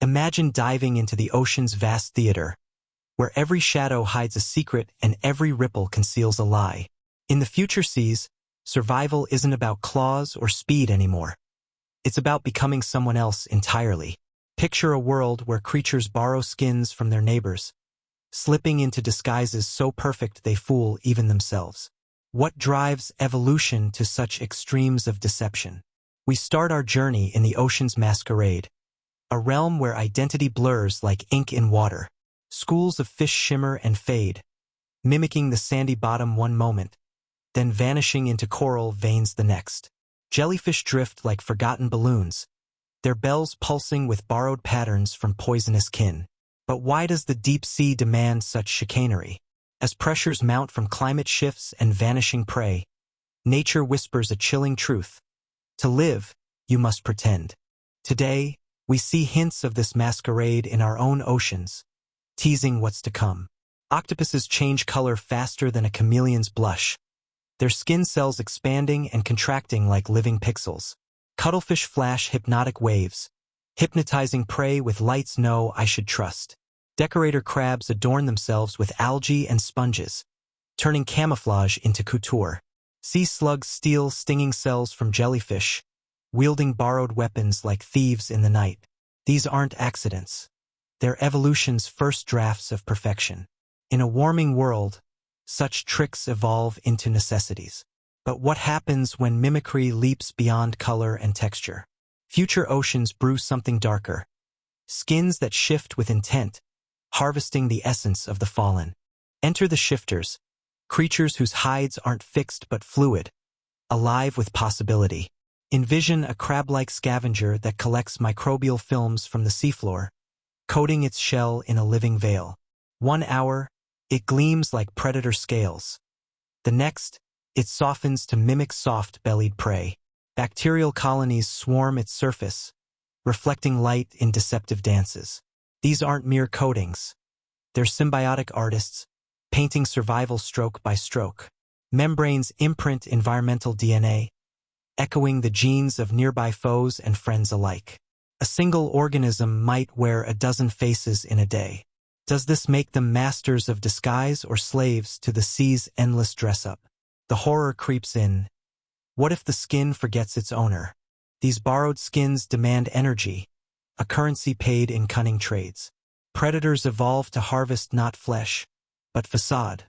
Imagine diving into the ocean's vast theater, where every shadow hides a secret and every ripple conceals a lie. In the future seas, survival isn't about claws or speed anymore. It's about becoming someone else entirely. Picture a world where creatures borrow skins from their neighbors, slipping into disguises so perfect they fool even themselves. What drives evolution to such extremes of deception? We start our journey in the ocean's masquerade, a realm where identity blurs like ink in water. Schools of fish shimmer and fade, mimicking the sandy bottom one moment, then vanishing into coral veins the next. Jellyfish drift like forgotten balloons, their bells pulsing with borrowed patterns from poisonous kin. But why does the deep sea demand such chicanery? As pressures mount from climate shifts and vanishing prey, nature whispers a chilling truth. To live, you must pretend. Today, we see hints of this masquerade in our own oceans, teasing what's to come. Octopuses change color faster than a chameleon's blush, their skin cells expanding and contracting like living pixels. Cuttlefish flash hypnotic waves, hypnotizing prey with lights no I should trust. Decorator crabs adorn themselves with algae and sponges, turning camouflage into couture. Sea slugs steal stinging cells from jellyfish, wielding borrowed weapons like thieves in the night. These aren't accidents. They're evolution's first drafts of perfection. In a warming world, such tricks evolve into necessities. But what happens when mimicry leaps beyond color and texture? Future oceans brew something darker. Skins that shift with intent, harvesting the essence of the fallen. Enter the shifters, creatures whose hides aren't fixed but fluid, alive with possibility. Envision a crab-like scavenger that collects microbial films from the seafloor, coating its shell in a living veil. 1 hour, it gleams like predator scales. The next, it softens to mimic soft-bellied prey. Bacterial colonies swarm its surface, reflecting light in deceptive dances. These aren't mere coatings. They're symbiotic artists, painting survival stroke by stroke. Membranes imprint environmental DNA, echoing the genes of nearby foes and friends alike. A single organism might wear a dozen faces in a day. Does this make them masters of disguise or slaves to the sea's endless dress-up? The horror creeps in. What if the skin forgets its owner? These borrowed skins demand energy, a currency paid in cunning trades. Predators evolve to harvest not flesh, but facade,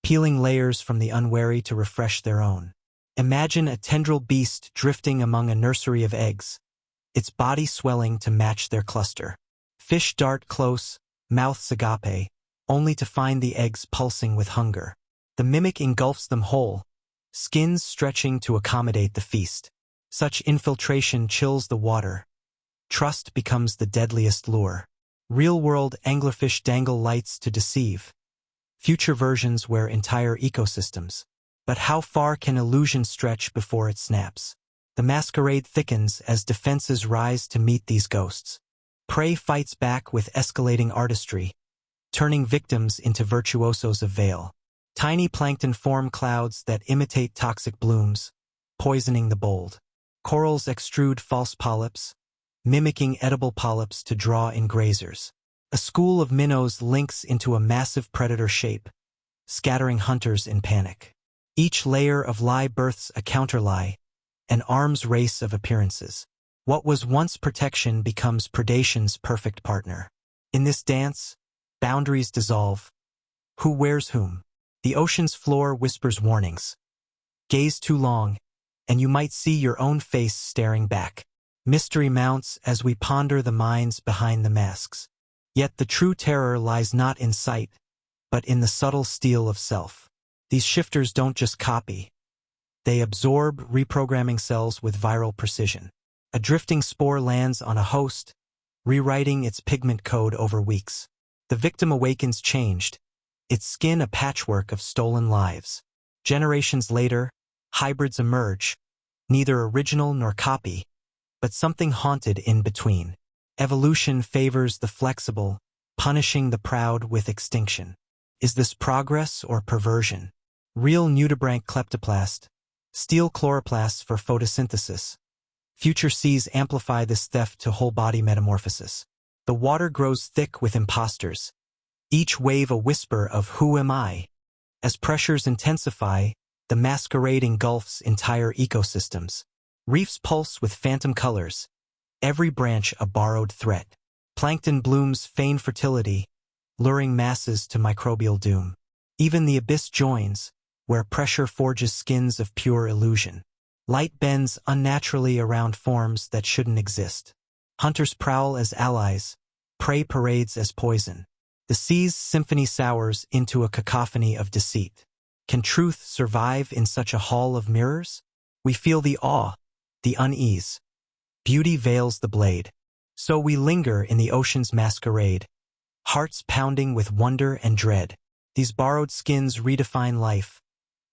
peeling layers from the unwary to refresh their own. Imagine a tendril beast drifting among a nursery of eggs, its body swelling to match their cluster. Fish dart close, mouths agape, only to find the eggs pulsing with hunger. The mimic engulfs them whole, skins stretching to accommodate the feast. Such infiltration chills the water. Trust becomes the deadliest lure. Real-world anglerfish dangle lights to deceive. Future versions wear entire ecosystems. But how far can illusion stretch before it snaps? The masquerade thickens as defenses rise to meet these ghosts. Prey fights back with escalating artistry, turning victims into virtuosos of veil. Tiny plankton form clouds that imitate toxic blooms, poisoning the bold. Corals extrude false polyps, mimicking edible polyps to draw in grazers. A school of minnows links into a massive predator shape, scattering hunters in panic. Each layer of lie births a counter-lie, an arms race of appearances. What was once protection becomes predation's perfect partner. In this dance, boundaries dissolve. Who wears whom? The ocean's floor whispers warnings. Gaze too long, and you might see your own face staring back. Mystery mounts as we ponder the minds behind the masks. Yet the true terror lies not in sight, but in the subtle steel of self. These shifters don't just copy. They absorb reprogramming cells with viral precision. A drifting spore lands on a host, rewriting its pigment code over weeks. The victim awakens changed, its skin a patchwork of stolen lives. Generations later, hybrids emerge, neither original nor copy, but something haunted in between. Evolution favors the flexible, punishing the proud with extinction. Is this progress or perversion? Real nudibranch kleptoplast, steal chloroplasts for photosynthesis. Future seas amplify this theft to whole-body metamorphosis. The water grows thick with imposters, each wave a whisper of "Who am I?" As pressures intensify, the masquerade engulfs entire ecosystems. Reefs pulse with phantom colors, every branch a borrowed threat. Plankton blooms feign fertility, luring masses to microbial doom. Even the abyss joins, where pressure forges skins of pure illusion. Light bends unnaturally around forms that shouldn't exist. Hunters prowl as allies, prey parades as poison. The sea's symphony sours into a cacophony of deceit. Can truth survive in such a hall of mirrors? We feel the awe, the unease. Beauty veils the blade. So we linger in the ocean's masquerade, hearts pounding with wonder and dread. These borrowed skins redefine life,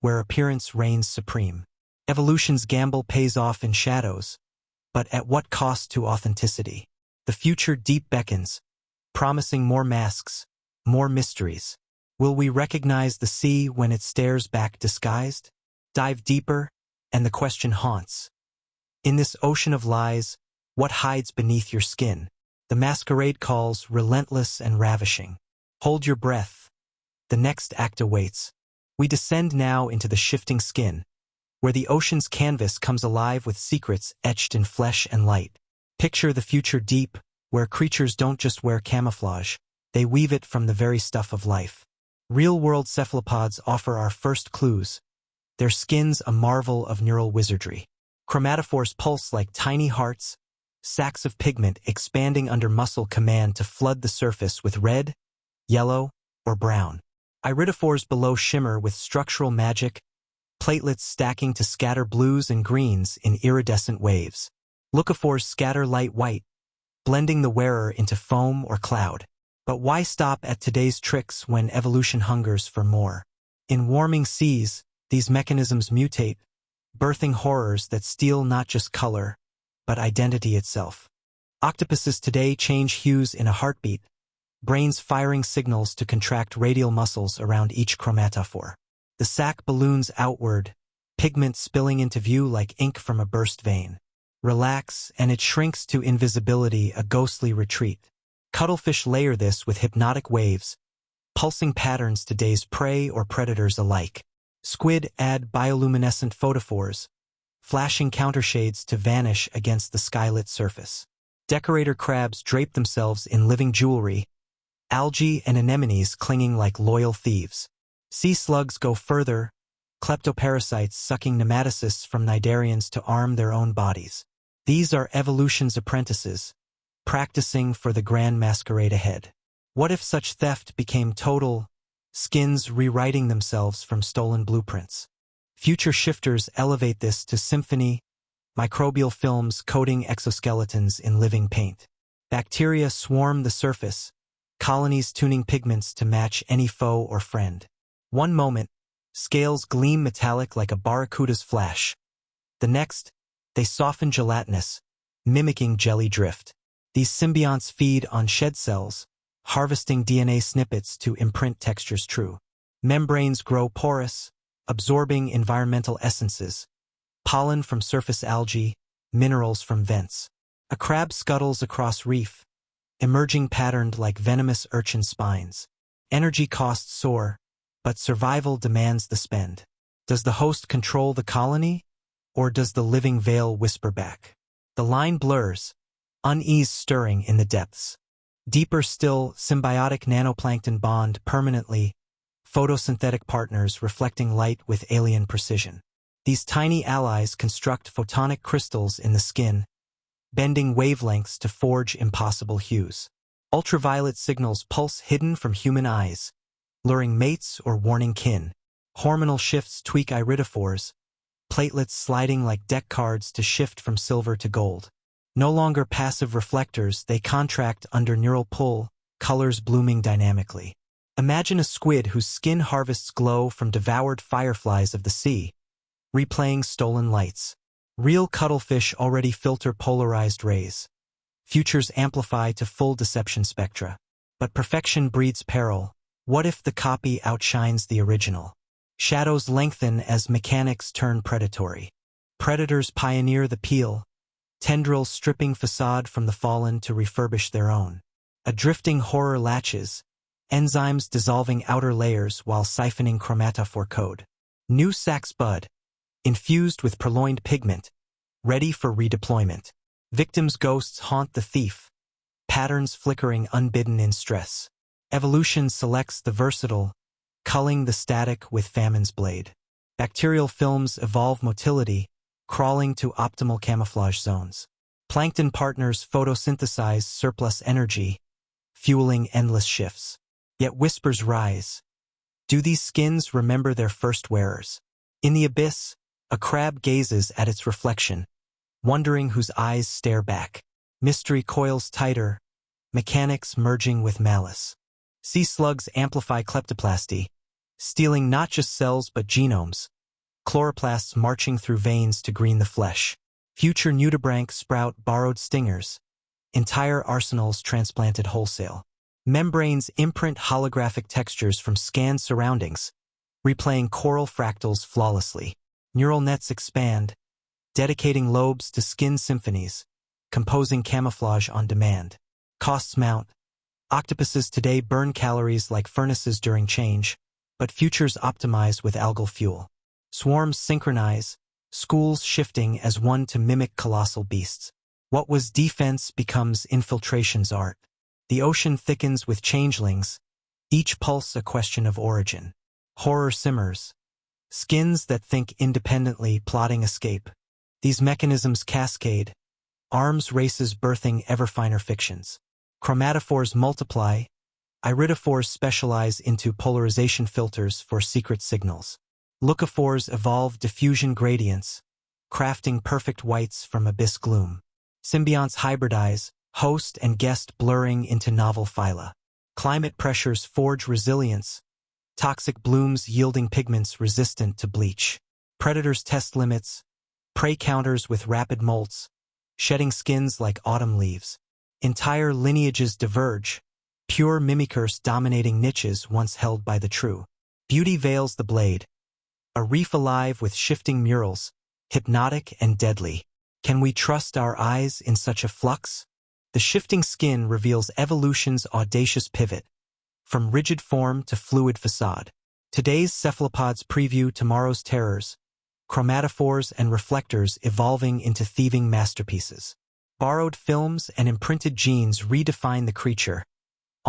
where appearance reigns supreme. Evolution's gamble pays off in shadows, but at what cost to authenticity? The future deep beckons, promising more masks, more mysteries. Will we recognize the sea when it stares back disguised? Dive deeper, and the question haunts. In this ocean of lies, what hides beneath your skin? The masquerade calls relentless and ravishing. Hold your breath. The next act awaits. We descend now into the shifting skin, where the ocean's canvas comes alive with secrets etched in flesh and light. Picture the future deep, where creatures don't just wear camouflage, they weave it from the very stuff of life. Real-world cephalopods offer our first clues, their skins a marvel of neural wizardry. Chromatophores pulse like tiny hearts, sacs of pigment expanding under muscle command to flood the surface with red, yellow, or brown. Iridophores below shimmer with structural magic, platelets stacking to scatter blues and greens in iridescent waves. Leucophores scatter light white, blending the wearer into foam or cloud. But why stop at today's tricks when evolution hungers for more? In warming seas, these mechanisms mutate, birthing horrors that steal not just color, but identity itself. Octopuses today change hues in a heartbeat, brains firing signals to contract radial muscles around each chromatophore. The sac balloons outward, pigment spilling into view like ink from a burst vein. Relax, and it shrinks to invisibility, a ghostly retreat. Cuttlefish layer this with hypnotic waves, pulsing patterns to daze prey or predators alike. Squid add bioluminescent photophores, flashing countershades to vanish against the skylit surface. Decorator crabs drape themselves in living jewelry, algae and anemones clinging like loyal thieves. Sea slugs go further, kleptoparasites sucking nematocysts from cnidarians to arm their own bodies. These are evolution's apprentices, practicing for the grand masquerade ahead. What if such theft became total, skins rewriting themselves from stolen blueprints? Future shifters elevate this to symphony, microbial films coating exoskeletons in living paint. Bacteria swarm the surface, colonies tuning pigments to match any foe or friend. One moment, scales gleam metallic like a barracuda's flash. The next, they soften gelatinous, mimicking jelly drift. These symbionts feed on shed cells, harvesting DNA snippets to imprint textures true. Membranes grow porous, absorbing environmental essences, pollen from surface algae, minerals from vents. A crab scuttles across reef, emerging patterned like venomous urchin spines. Energy costs soar, but survival demands the spend. Does the host control the colony, or does the living veil whisper back? The line blurs, unease stirring in the depths. Deeper still, symbiotic nanoplankton bond permanently, photosynthetic partners reflecting light with alien precision. These tiny allies construct photonic crystals in the skin, bending wavelengths to forge impossible hues. Ultraviolet signals pulse hidden from human eyes, luring mates or warning kin. Hormonal shifts tweak iridophores, platelets sliding like deck cards to shift from silver to gold. No longer passive reflectors, they contract under neural pull, colors blooming dynamically. Imagine a squid whose skin harvests glow from devoured fireflies of the sea, replaying stolen lights. Real cuttlefish already filter polarized rays. Futures amplify to full deception spectra. But perfection breeds peril. What if the copy outshines the original? Shadows lengthen as mechanics turn predatory. Predators pioneer the peel, tendrils stripping facade from the fallen to refurbish their own. A drifting horror latches, enzymes dissolving outer layers while siphoning chromatophore code. New sacs bud, infused with purloined pigment, ready for redeployment. Victims' ghosts haunt the thief, patterns flickering unbidden in stress. Evolution selects the versatile, culling the static with famine's blade. Bacterial films evolve motility, crawling to optimal camouflage zones. Plankton partners photosynthesize surplus energy, fueling endless shifts. Yet whispers rise. Do these skins remember their first wearers? In the abyss, a crab gazes at its reflection, wondering whose eyes stare back. Mystery coils tighter, mechanics merging with malice. Sea slugs amplify kleptoplasty, stealing not just cells but genomes. Chloroplasts marching through veins to green the flesh. Future nudibranchs sprout borrowed stingers. Entire arsenals transplanted wholesale. Membranes imprint holographic textures from scanned surroundings, replaying coral fractals flawlessly. Neural nets expand, dedicating lobes to skin symphonies, composing camouflage on demand. Costs mount. Octopuses today burn calories like furnaces during change, but futures optimize with algal fuel. Swarms synchronize, schools shifting as one to mimic colossal beasts. What was defense becomes infiltration's art. The ocean thickens with changelings, each pulse a question of origin. Horror simmers, skins that think independently plotting escape. These mechanisms cascade, arms races birthing ever finer fictions. Chromatophores multiply, iridophores specialize into polarization filters for secret signals. Leucophores evolve diffusion gradients, crafting perfect whites from abyss gloom. Symbionts hybridize, host and guest blurring into novel phyla. Climate pressures forge resilience, toxic blooms yielding pigments resistant to bleach. Predators test limits, prey counters with rapid molts, shedding skins like autumn leaves. Entire lineages diverge, pure mimicers dominating niches once held by the true. Beauty veils the blade, a reef alive with shifting murals, hypnotic and deadly. Can we trust our eyes in such a flux? The shifting skin reveals evolution's audacious pivot, from rigid form to fluid facade. Today's cephalopods preview tomorrow's terrors, chromatophores and reflectors evolving into thieving masterpieces. Borrowed films and imprinted genes redefine the creature,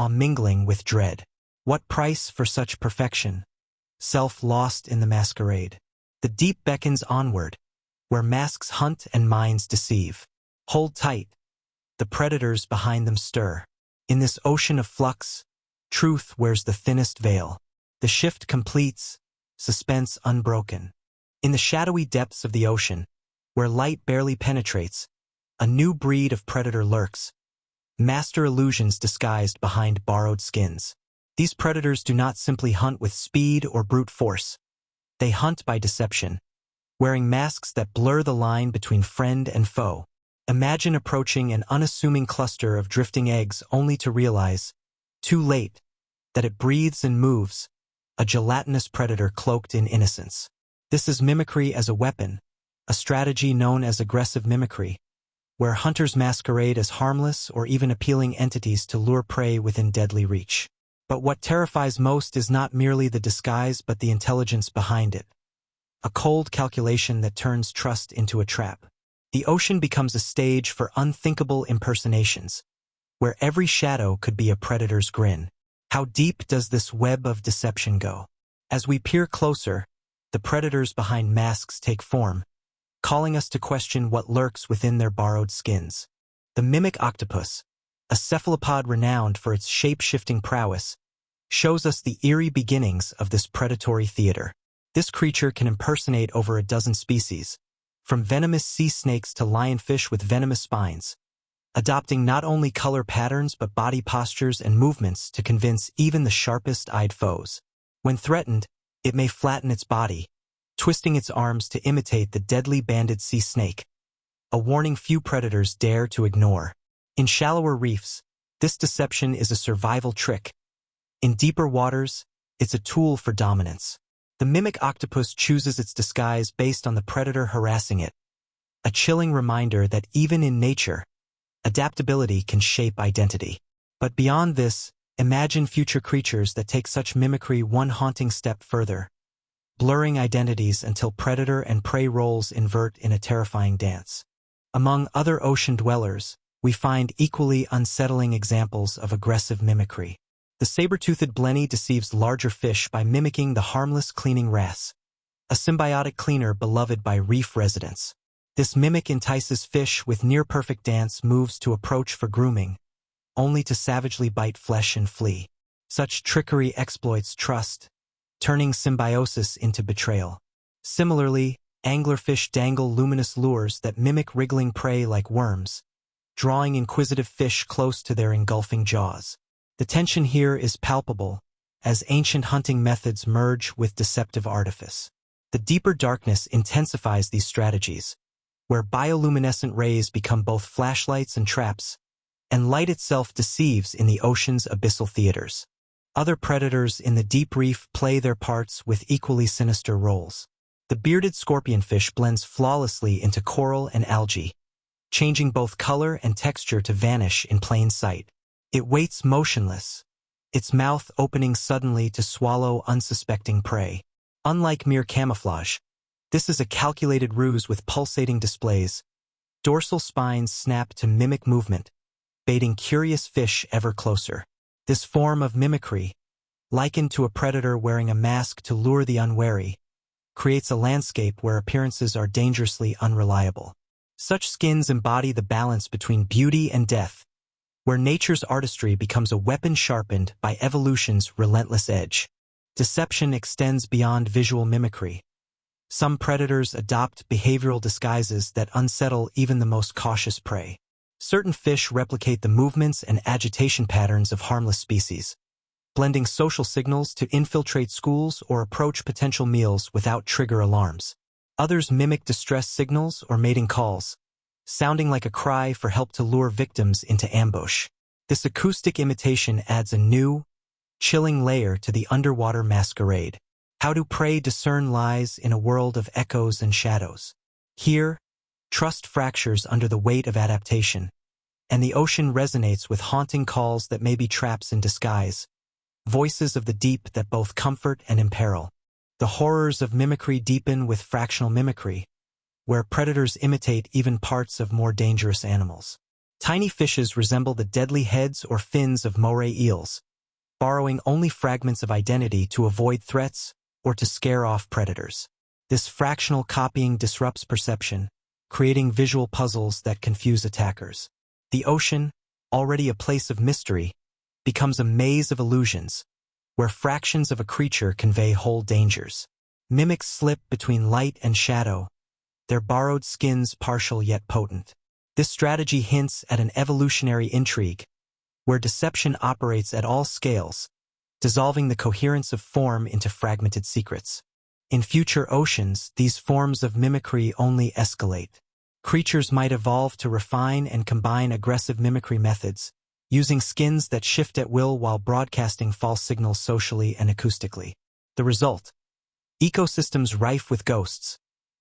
mingling with dread. What price for such perfection? Self lost in the masquerade. The deep beckons onward, where masks hunt and minds deceive. Hold tight. The predators behind them stir. In this ocean of flux, truth wears the thinnest veil. The shift completes, suspense unbroken. In the shadowy depths of the ocean, where light barely penetrates, a new breed of predator lurks, master illusions disguised behind borrowed skins. These predators do not simply hunt with speed or brute force. They hunt by deception, wearing masks that blur the line between friend and foe. Imagine approaching an unassuming cluster of drifting eggs only to realize, too late, that it breathes and moves, a gelatinous predator cloaked in innocence. This is mimicry as a weapon, a strategy known as aggressive mimicry, where hunters masquerade as harmless or even appealing entities to lure prey within deadly reach. But what terrifies most is not merely the disguise but the intelligence behind it. A cold calculation that turns trust into a trap. The ocean becomes a stage for unthinkable impersonations, where every shadow could be a predator's grin. How deep does this web of deception go? As we peer closer, the predators behind masks take form, calling us to question what lurks within their borrowed skins. The mimic octopus, a cephalopod renowned for its shape-shifting prowess, shows us the eerie beginnings of this predatory theater. This creature can impersonate over a dozen species, from venomous sea snakes to lionfish with venomous spines, adopting not only color patterns but body postures and movements to convince even the sharpest-eyed foes. When threatened, it may flatten its body, twisting its arms to imitate the deadly banded sea snake, a warning few predators dare to ignore. In shallower reefs, this deception is a survival trick. In deeper waters, it's a tool for dominance. The mimic octopus chooses its disguise based on the predator harassing it, a chilling reminder that even in nature, adaptability can shape identity. But beyond this, imagine future creatures that take such mimicry one haunting step further, blurring identities until predator and prey roles invert in a terrifying dance. Among other ocean dwellers, we find equally unsettling examples of aggressive mimicry. The saber-toothed blenny deceives larger fish by mimicking the harmless cleaning wrasse, a symbiotic cleaner beloved by reef residents. This mimic entices fish with near-perfect dance moves to approach for grooming, only to savagely bite flesh and flee. Such trickery exploits trust, turning symbiosis into betrayal. Similarly, anglerfish dangle luminous lures that mimic wriggling prey like worms, drawing inquisitive fish close to their engulfing jaws. The tension here is palpable, as ancient hunting methods merge with deceptive artifice. The deeper darkness intensifies these strategies, where bioluminescent rays become both flashlights and traps, and light itself deceives in the ocean's abyssal theaters. Other predators in the deep reef play their parts with equally sinister roles. The bearded scorpionfish blends flawlessly into coral and algae, changing both color and texture to vanish in plain sight. It waits motionless, its mouth opening suddenly to swallow unsuspecting prey. Unlike mere camouflage, this is a calculated ruse with pulsating displays. Dorsal spines snap to mimic movement, baiting curious fish ever closer. This form of mimicry, likened to a predator wearing a mask to lure the unwary, creates a landscape where appearances are dangerously unreliable. Such skins embody the balance between beauty and death, where nature's artistry becomes a weapon sharpened by evolution's relentless edge. Deception extends beyond visual mimicry. Some predators adopt behavioral disguises that unsettle even the most cautious prey. Certain fish replicate the movements and agitation patterns of harmless species, blending social signals to infiltrate schools or approach potential meals without trigger alarms. Others mimic distress signals or mating calls, sounding like a cry for help to lure victims into ambush. This acoustic imitation adds a new, chilling layer to the underwater masquerade. How do prey discern lies in a world of echoes and shadows? Here, trust fractures under the weight of adaptation, and the ocean resonates with haunting calls that may be traps in disguise, voices of the deep that both comfort and imperil. The horrors of mimicry deepen with fractional mimicry, where predators imitate even parts of more dangerous animals. Tiny fishes resemble the deadly heads or fins of moray eels, borrowing only fragments of identity to avoid threats or to scare off predators. This fractional copying disrupts perception, creating visual puzzles that confuse attackers. The ocean, already a place of mystery, becomes a maze of illusions, where fractions of a creature convey whole dangers. Mimics slip between light and shadow, their borrowed skins partial yet potent. This strategy hints at an evolutionary intrigue, where deception operates at all scales, dissolving the coherence of form into fragmented secrets. In future oceans, these forms of mimicry only escalate. Creatures might evolve to refine and combine aggressive mimicry methods, using skins that shift at will while broadcasting false signals socially and acoustically. The result? Ecosystems rife with ghosts,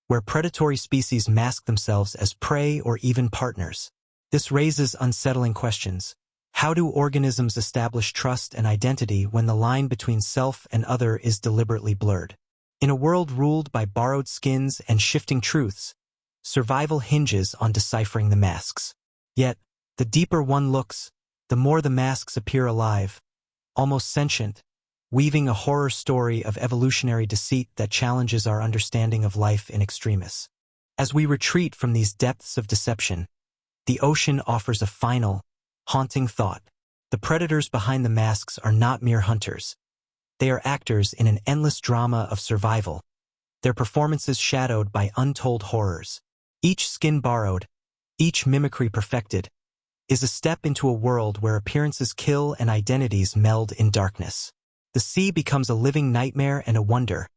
where predatory species mask themselves as prey or even partners. This raises unsettling questions. How do organisms establish trust and identity when the line between self and other is deliberately blurred? In a world ruled by borrowed skins and shifting truths, survival hinges on deciphering the masks. Yet, the deeper one looks, the more the masks appear alive, almost sentient, weaving a horror story of evolutionary deceit that challenges our understanding of life in extremis. As we retreat from these depths of deception, the ocean offers a final, haunting thought. The predators behind the masks are not mere hunters. They are actors in an endless drama of survival, their performances shadowed by untold horrors. Each skin borrowed, each mimicry perfected, is a step into a world where appearances kill and identities meld in darkness. The sea becomes a living nightmare and a wonder,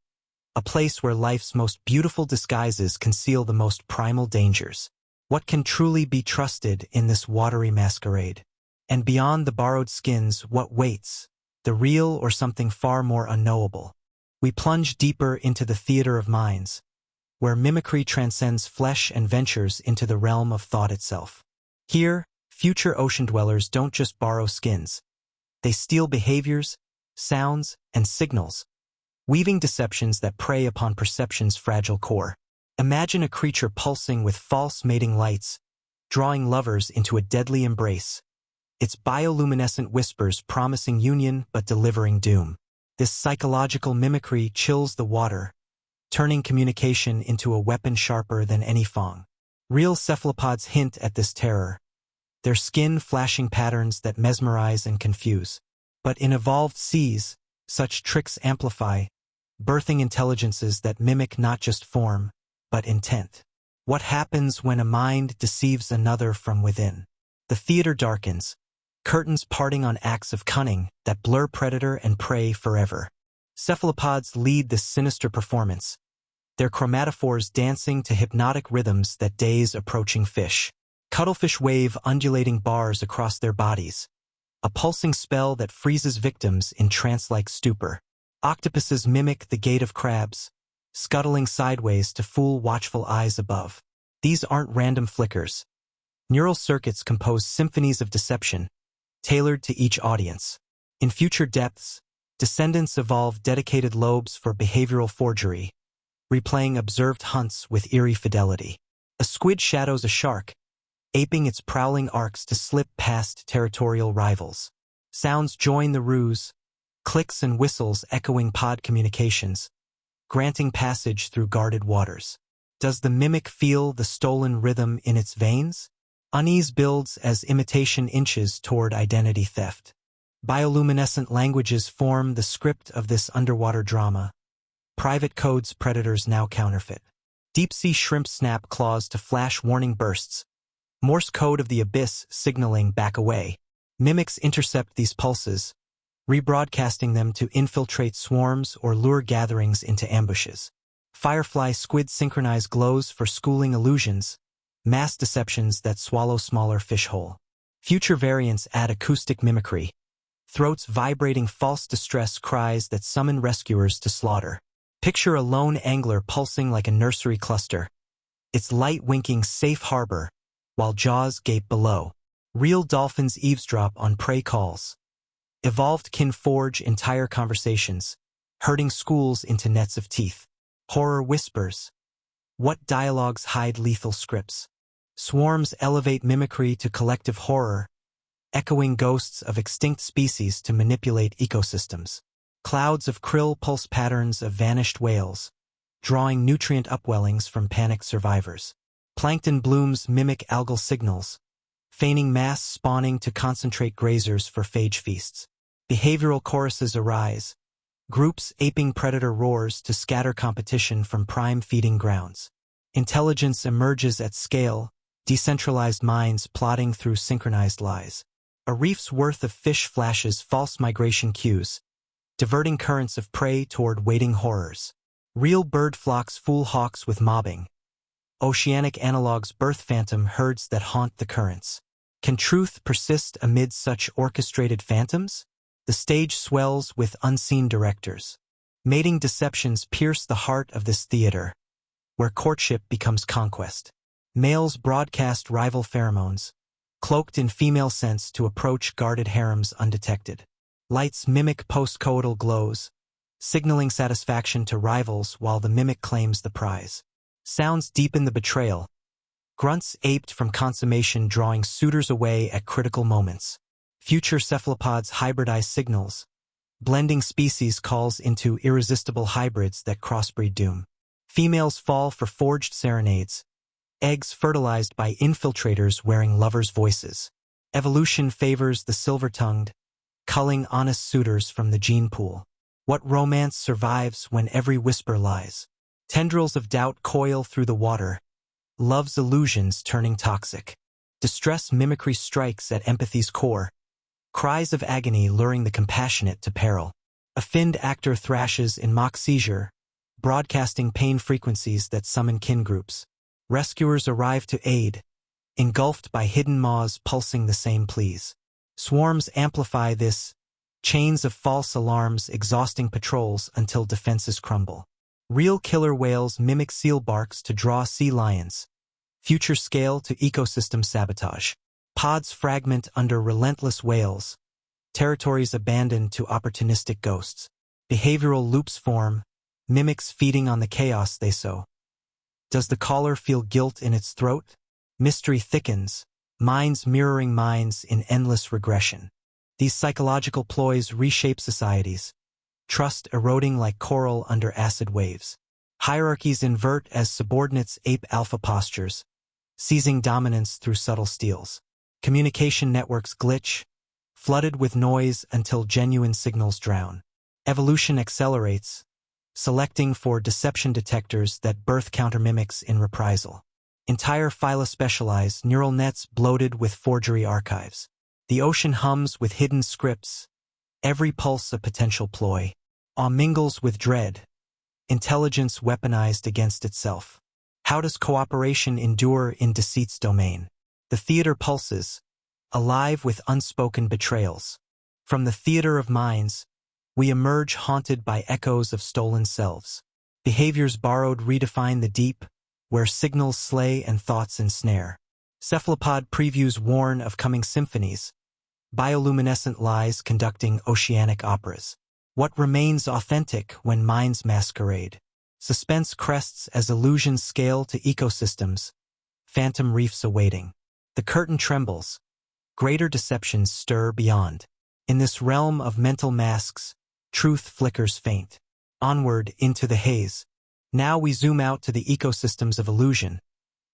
a place where life's most beautiful disguises conceal the most primal dangers. What can truly be trusted in this watery masquerade? And beyond the borrowed skins, what waits? The real or something far more unknowable? We plunge deeper into the theater of minds, where mimicry transcends flesh and ventures into the realm of thought itself. Here, Future ocean dwellers don't just borrow skins. They steal behaviors, sounds, and signals, weaving deceptions that prey upon perception's fragile core. Imagine a creature pulsing with false mating lights, drawing lovers into a deadly embrace. Its bioluminescent whispers promising union but delivering doom. This psychological mimicry chills the water, turning communication into a weapon sharper than any fong. Real cephalopods hint at this terror, their skin flashing patterns that mesmerize and confuse. But in evolved seas, such tricks amplify, birthing intelligences that mimic not just form, but intent. What happens when a mind deceives another from within? The theater darkens, curtains parting on acts of cunning that blur predator and prey forever. Cephalopods lead this sinister performance, their chromatophores dancing to hypnotic rhythms that daze approaching fish. Cuttlefish wave undulating bars across their bodies, a pulsing spell that freezes victims in trance-like stupor. Octopuses mimic the gait of crabs, scuttling sideways to fool watchful eyes above. These aren't random flickers. Neural circuits compose symphonies of deception, tailored to each audience. In future depths, descendants evolve dedicated lobes for behavioral forgery, replaying observed hunts with eerie fidelity. A squid shadows a shark, aping its prowling arcs to slip past territorial rivals. Sounds join the ruse, clicks and whistles echoing pod communications, granting passage through guarded waters. Does the mimic feel the stolen rhythm in its veins? Unease builds as imitation inches toward identity theft. Bioluminescent languages form the script of this underwater drama. Private codes predators now counterfeit. Deep-sea shrimp snap claws to flash warning bursts, Morse code of the abyss signaling back away. Mimics intercept these pulses, rebroadcasting them to infiltrate swarms or lure gatherings into ambushes. Firefly squid synchronize glows for schooling illusions, mass deceptions that swallow smaller fish whole. Future variants add acoustic mimicry, throats vibrating false distress cries that summon rescuers to slaughter. Picture a lone angler pulsing like a nursery cluster, its light winking safe harbor, while jaws gape below. Real dolphins eavesdrop on prey calls. Evolved kin forge entire conversations, herding schools into nets of teeth. Horror whispers. What dialogues hide lethal scripts? Swarms elevate mimicry to collective horror, echoing ghosts of extinct species to manipulate ecosystems. Clouds of krill pulse patterns of vanished whales, drawing nutrient upwellings from panicked survivors. Plankton blooms mimic algal signals, feigning mass spawning to concentrate grazers for phage feasts. Behavioral choruses arise, groups aping predator roars to scatter competition from prime feeding grounds. Intelligence emerges at scale, decentralized minds plotting through synchronized lies. A reef's worth of fish flashes false migration cues, diverting currents of prey toward waiting horrors. Real bird flocks fool hawks with mobbing. Oceanic analogs birth phantom herds that haunt the currents. Can truth persist amid such orchestrated phantoms? The stage swells with unseen directors. Mating deceptions pierce the heart of this theater, where courtship becomes conquest. Males broadcast rival pheromones, cloaked in female scents to approach guarded harems undetected. Lights mimic post-coital glows, signaling satisfaction to rivals while the mimic claims the prize. Sounds deepen the betrayal, grunts aped from consummation drawing suitors away at critical moments. Future cephalopods hybridize signals, blending species calls into irresistible hybrids that crossbreed doom. Females fall for forged serenades, eggs fertilized by infiltrators wearing lovers' voices. Evolution favors the silver-tongued, culling honest suitors from the gene pool. What romance survives when every whisper lies? Tendrils of doubt coil through the water, love's illusions turning toxic. Distress mimicry strikes at empathy's core, cries of agony luring the compassionate to peril. A finned actor thrashes in mock seizure, broadcasting pain frequencies that summon kin groups. Rescuers arrive to aid, engulfed by hidden maws pulsing the same pleas. Swarms amplify this, chains of false alarms exhausting patrols until defenses crumble. Real killer whales mimic seal barks to draw sea lions, future scale to ecosystem sabotage. Pods fragment under relentless whales, territories abandoned to opportunistic ghosts. Behavioral loops form, mimics feeding on the chaos they sow. Does the caller feel guilt in its throat? Mystery thickens, minds mirroring minds in endless regression. These psychological ploys reshape societies, trust eroding like coral under acid waves. Hierarchies invert as subordinates ape alpha postures, seizing dominance through subtle steals. Communication networks glitch, flooded with noise until genuine signals drown. Evolution accelerates, selecting for deception detectors that birth countermimics in reprisal. Entire phyla specialize, neural nets bloated with forgery archives. The ocean hums with hidden scripts, every pulse a potential ploy. Awe mingles with dread, intelligence weaponized against itself. How does cooperation endure in deceit's domain? The theater pulses, alive with unspoken betrayals. From the theater of minds, we emerge haunted by echoes of stolen selves. Behaviors borrowed redefine the deep, where signals slay and thoughts ensnare. Cephalopod previews warn of coming symphonies, bioluminescent lies conducting oceanic operas. What remains authentic when minds masquerade? Suspense crests as illusions scale to ecosystems, phantom reefs awaiting. The curtain trembles, greater deceptions stir beyond. In this realm of mental masks, truth flickers faint. Onward into the haze. Now we zoom out to the ecosystems of illusion,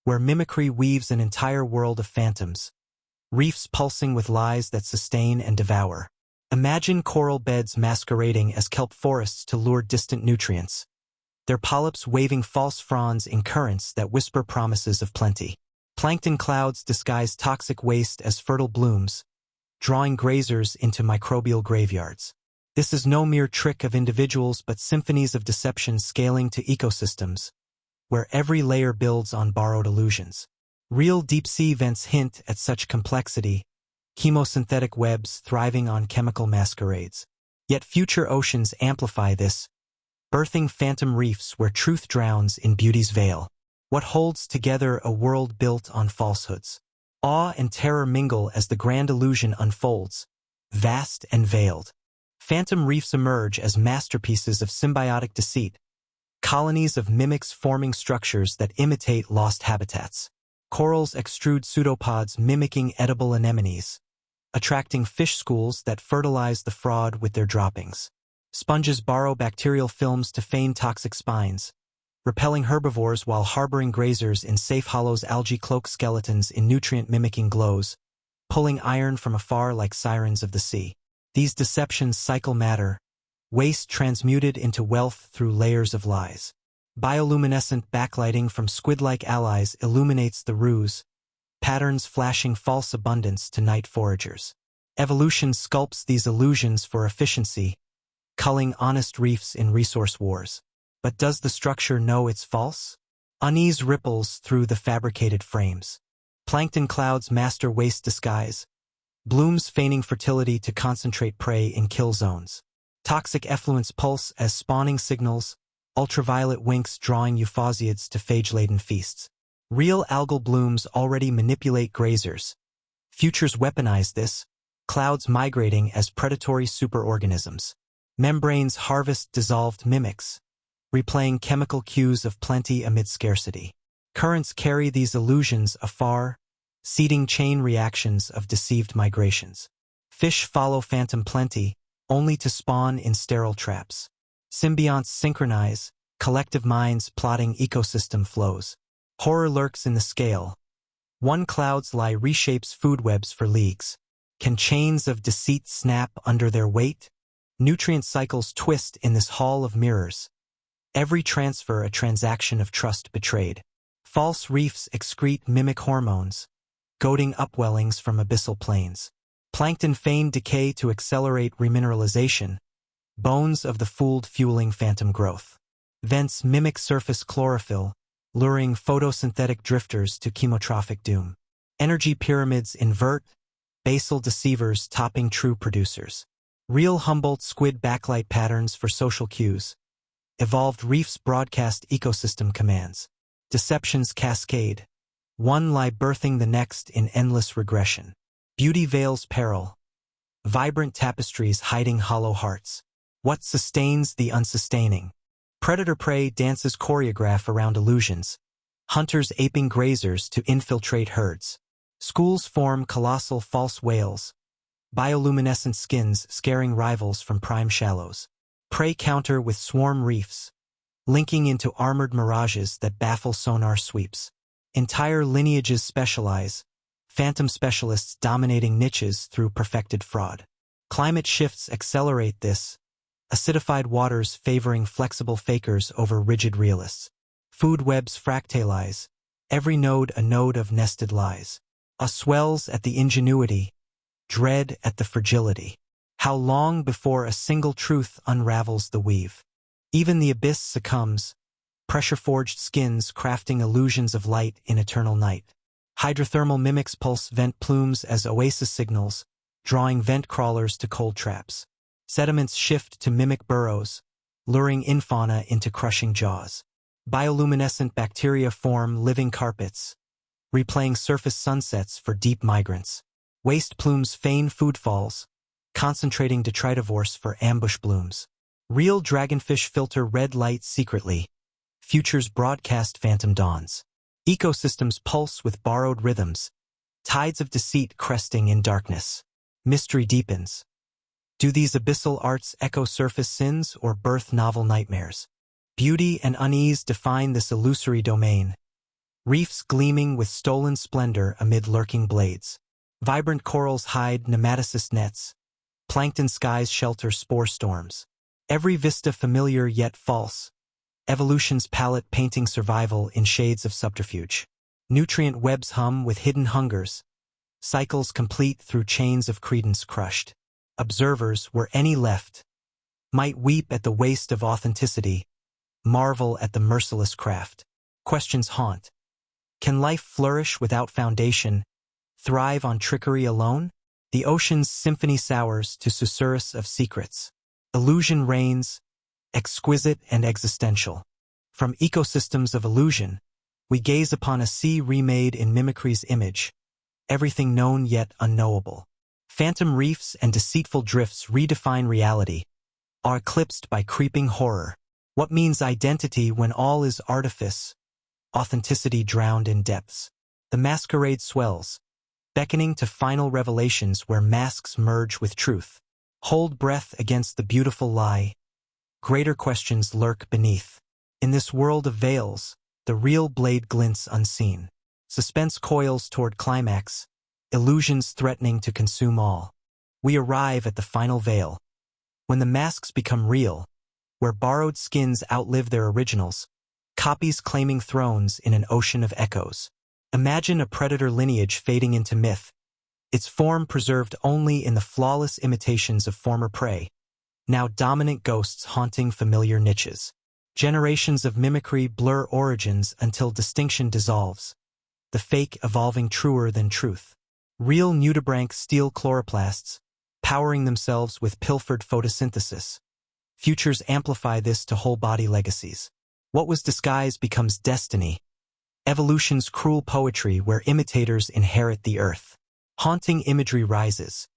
where mimicry weaves an entire world of phantoms, reefs pulsing with lies that sustain and devour. Imagine coral beds masquerading as kelp forests to lure distant nutrients, their polyps waving false fronds in currents that whisper promises of plenty. Plankton clouds disguise toxic waste as fertile blooms, drawing grazers into microbial graveyards. This is no mere trick of individuals but symphonies of deception scaling to ecosystems, where every layer builds on borrowed illusions. Real deep-sea vents hint at such complexity, chemosynthetic webs thriving on chemical masquerades. Yet future oceans amplify this, birthing phantom reefs where truth drowns in beauty's veil. What holds together a world built on falsehoods? Awe and terror mingle as the grand illusion unfolds, vast and veiled. Phantom reefs emerge as masterpieces of symbiotic deceit, colonies of mimics forming structures that imitate lost habitats. Corals extrude pseudopods mimicking edible anemones, attracting fish schools that fertilize the fraud with their droppings. Sponges borrow bacterial films to feign toxic spines, repelling herbivores while harboring grazers in safe hollows. Algae cloak skeletons in nutrient-mimicking glows, pulling iron from afar like sirens of the sea. These deceptions cycle matter, waste transmuted into wealth through layers of lies. Bioluminescent backlighting from squid-like allies illuminates the ruse, patterns flashing false abundance to night foragers. Evolution sculpts these illusions for efficiency, culling honest reefs in resource wars. But does the structure know it's false? Unease ripples through the fabricated frames. Plankton clouds master waste disguise, blooms feigning fertility to concentrate prey in kill zones. Toxic effluents pulse as spawning signals, ultraviolet winks drawing euphausiids to phage-laden feasts. Real algal blooms already manipulate grazers. Futures weaponize this, clouds migrating as predatory superorganisms. Membranes harvest dissolved mimics, replaying chemical cues of plenty amid scarcity. Currents carry these illusions afar, seeding chain reactions of deceived migrations. Fish follow phantom plenty, only to spawn in sterile traps. Symbionts synchronize, collective minds plotting ecosystem flows. Horror lurks in the scale. One cloud's lie reshapes food webs for leagues. Can chains of deceit snap under their weight? Nutrient cycles twist in this hall of mirrors. Every transfer a transaction of trust betrayed. False reefs excrete mimic hormones, goading upwellings from abyssal plains. Plankton feign decay to accelerate remineralization, bones of the fooled fueling phantom growth. Vents mimic surface chlorophyll, luring photosynthetic drifters to chemotrophic doom. Energy pyramids invert, basal deceivers topping true producers. Real Humboldt squid backlight patterns for social cues. Evolved reefs broadcast ecosystem commands. Deceptions cascade, one lie birthing the next in endless regression. Beauty veils peril, vibrant tapestries hiding hollow hearts. What sustains the unsustaining? Predator-prey dances choreograph around illusions, hunters aping grazers to infiltrate herds. Schools form colossal false whales, bioluminescent skins scaring rivals from prime shallows. Prey counter with swarm reefs, linking into armored mirages that baffle sonar sweeps. Entire lineages specialize, phantom specialists dominating niches through perfected fraud. Climate shifts accelerate this, acidified waters favoring flexible fakers over rigid realists. Food webs fractalize, every node a node of nested lies. Awe swells at the ingenuity, dread at the fragility. How long before a single truth unravels the weave? Even the abyss succumbs, pressure-forged skins crafting illusions of light in eternal night. Hydrothermal mimics pulse vent plumes as oasis signals, drawing vent crawlers to cold traps. Sediments shift to mimic burrows, luring infauna into crushing jaws. Bioluminescent bacteria form living carpets, replaying surface sunsets for deep migrants. Waste plumes feign food falls, concentrating detritivores for ambush blooms. Real dragonfish filter red light secretly, futures broadcast phantom dawns. Ecosystems pulse with borrowed rhythms, tides of deceit cresting in darkness. Mystery deepens. Do these abyssal arts echo surface sins or birth novel nightmares? Beauty and unease define this illusory domain, reefs gleaming with stolen splendor amid lurking blades. Vibrant corals hide nematicist nets, plankton skies shelter spore storms. Every vista familiar yet false, evolution's palette painting survival in shades of subterfuge. Nutrient webs hum with hidden hungers, cycles complete through chains of credence crushed. Observers, were any left, might weep at the waste of authenticity, marvel at the merciless craft. Questions haunt. Can life flourish without foundation, thrive on trickery alone? The ocean's symphony sours to susurrus of secrets. Illusion reigns, exquisite and existential. From ecosystems of illusion, we gaze upon a sea remade in mimicry's image, everything known yet unknowable. Phantom reefs and deceitful drifts redefine reality, are eclipsed by creeping horror. What means identity when all is artifice, authenticity drowned in depths? The masquerade swells, beckoning to final revelations where masks merge with truth. Hold breath against the beautiful lie. Greater questions lurk beneath. In this world of veils, the real blade glints unseen. Suspense coils toward climax, illusions threatening to consume all. We arrive at the final veil, when the masks become real, where borrowed skins outlive their originals, copies claiming thrones in an ocean of echoes. Imagine a predator lineage fading into myth, its form preserved only in the flawless imitations of former prey, now dominant ghosts haunting familiar niches. Generations of mimicry blur origins until distinction dissolves, the fake evolving truer than truth. Real nudibranch steal chloroplasts, powering themselves with pilfered photosynthesis. Futures amplify this to whole-body legacies. What was disguise becomes destiny. Evolution's cruel poetry where imitators inherit the earth. Haunting imagery rises,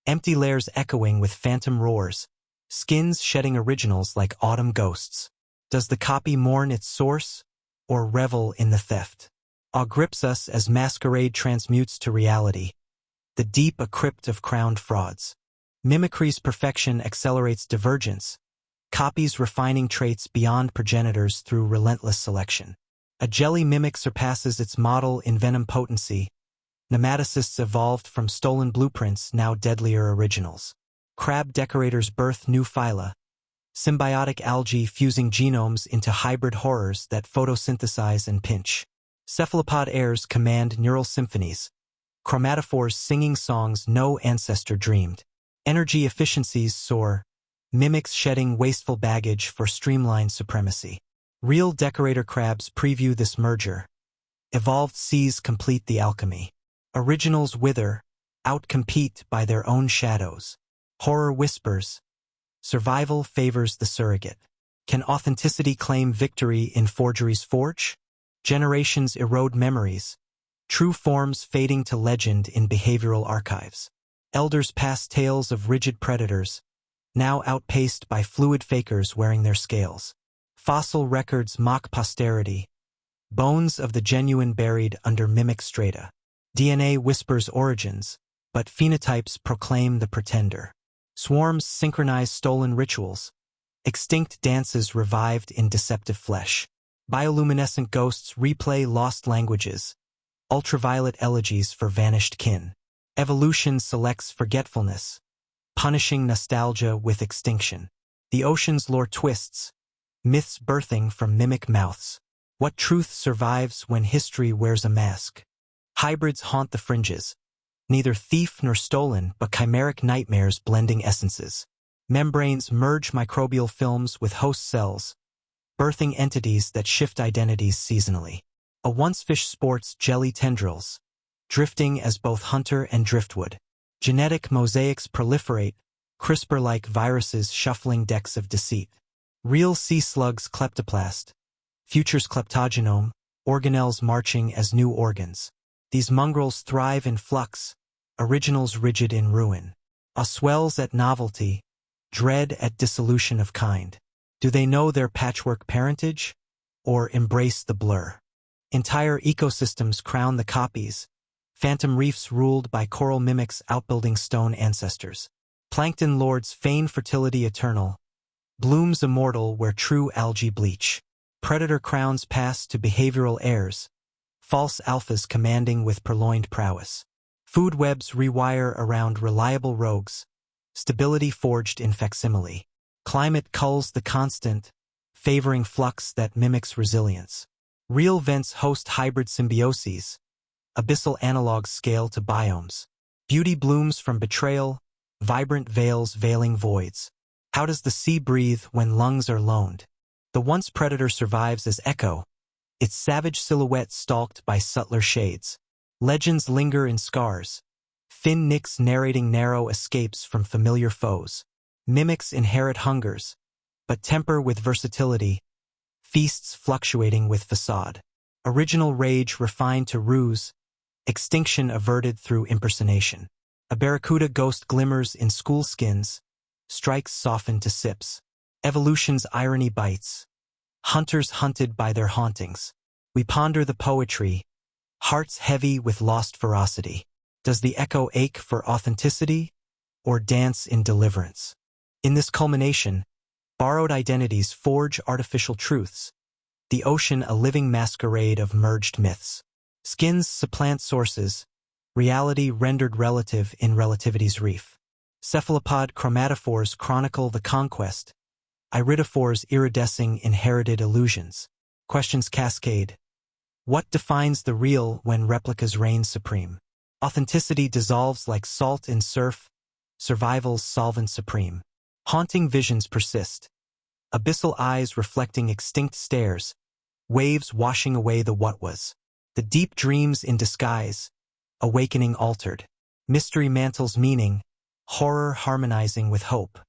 empty layers echoing with phantom roars, skins shedding originals like autumn ghosts. Does the copy mourn its source, or revel in the theft? Awe grips us as masquerade transmutes to reality, the deep a crypt of crowned frauds. Mimicry's perfection accelerates divergence, copies refining traits beyond progenitors through relentless selection. A jelly mimic surpasses its model in venom potency. Nematicists evolved from stolen blueprints, now deadlier originals. Crab decorators birth new phyla, symbiotic algae fusing genomes into hybrid horrors that photosynthesize and pinch. Cephalopod heirs command neural symphonies, chromatophores singing songs no ancestor dreamed. Energy efficiencies soar, mimics shedding wasteful baggage for streamlined supremacy. Real decorator crabs preview this merger. Evolved seas complete the alchemy. Originals wither, outcompete by their own shadows. Horror whispers. Survival favors the surrogate. Can authenticity claim victory in forgery's forge? Generations erode memories, true forms fading to legend in behavioral archives. Elders pass tales of rigid predators, now outpaced by fluid fakers wearing their scales. Fossil records mock posterity, bones of the genuine buried under mimic strata. DNA whispers origins, but phenotypes proclaim the pretender. Swarms synchronize stolen rituals, extinct dances revived in deceptive flesh. Bioluminescent ghosts replay lost languages, ultraviolet elegies for vanished kin. Evolution selects forgetfulness, punishing nostalgia with extinction. The ocean's lore twists, myths birthing from mimic mouths. What truth survives when history wears a mask? Hybrids haunt the fringes, neither thief nor stolen, but chimeric nightmares blending essences. Membranes merge microbial films with host cells, birthing entities that shift identities seasonally. A once-fish sports jelly tendrils, drifting as both hunter and driftwood. Genetic mosaics proliferate, CRISPR-like viruses shuffling decks of deceit. Real sea slugs kleptoplast, future's kleptogenome, organelles marching as new organs. These mongrels thrive in flux, originals rigid in ruin. Swells at novelty, dread at dissolution of kind. Do they know their patchwork parentage, or embrace the blur? Entire ecosystems crown the copies, phantom reefs ruled by coral mimics outbuilding stone ancestors. Plankton lords feign fertility eternal, blooms immortal where true algae bleach. Predator crowns pass to behavioral heirs, false alphas commanding with purloined prowess. Food webs rewire around reliable rogues, stability forged in facsimile. Climate culls the constant, favoring flux that mimics resilience. Real vents host hybrid symbioses, abyssal analogs scale to biomes. Beauty blooms from betrayal, vibrant veils veiling voids. How does the sea breathe when lungs are loaned? The once predator survives as echo, its savage silhouette stalked by subtler shades. Legends linger in scars, Finn Nix narrating narrow escapes from familiar foes. Mimics inherit hungers, but temper with versatility, feasts fluctuating with facade. Original rage refined to ruse, extinction averted through impersonation. A barracuda ghost glimmers in school skins, strikes soften to sips. Evolution's irony bites, hunters hunted by their hauntings. We ponder the poetry, hearts heavy with lost ferocity. Does the echo ache for authenticity, or dance in deliverance? In this culmination, borrowed identities forge artificial truths, the ocean a living masquerade of merged myths. Skins supplant sources, reality rendered relative in relativity's reef. Cephalopod chromatophores chronicle the conquest, iridophores iridescing inherited illusions. Questions cascade. What defines the real when replicas reign supreme? Authenticity dissolves like salt in surf, survival's solvent supreme. Haunting visions persist, abyssal eyes reflecting extinct stares, waves washing away the what was. The deep dreams in disguise, awakening altered. Mystery mantles meaning, horror harmonizing with hope.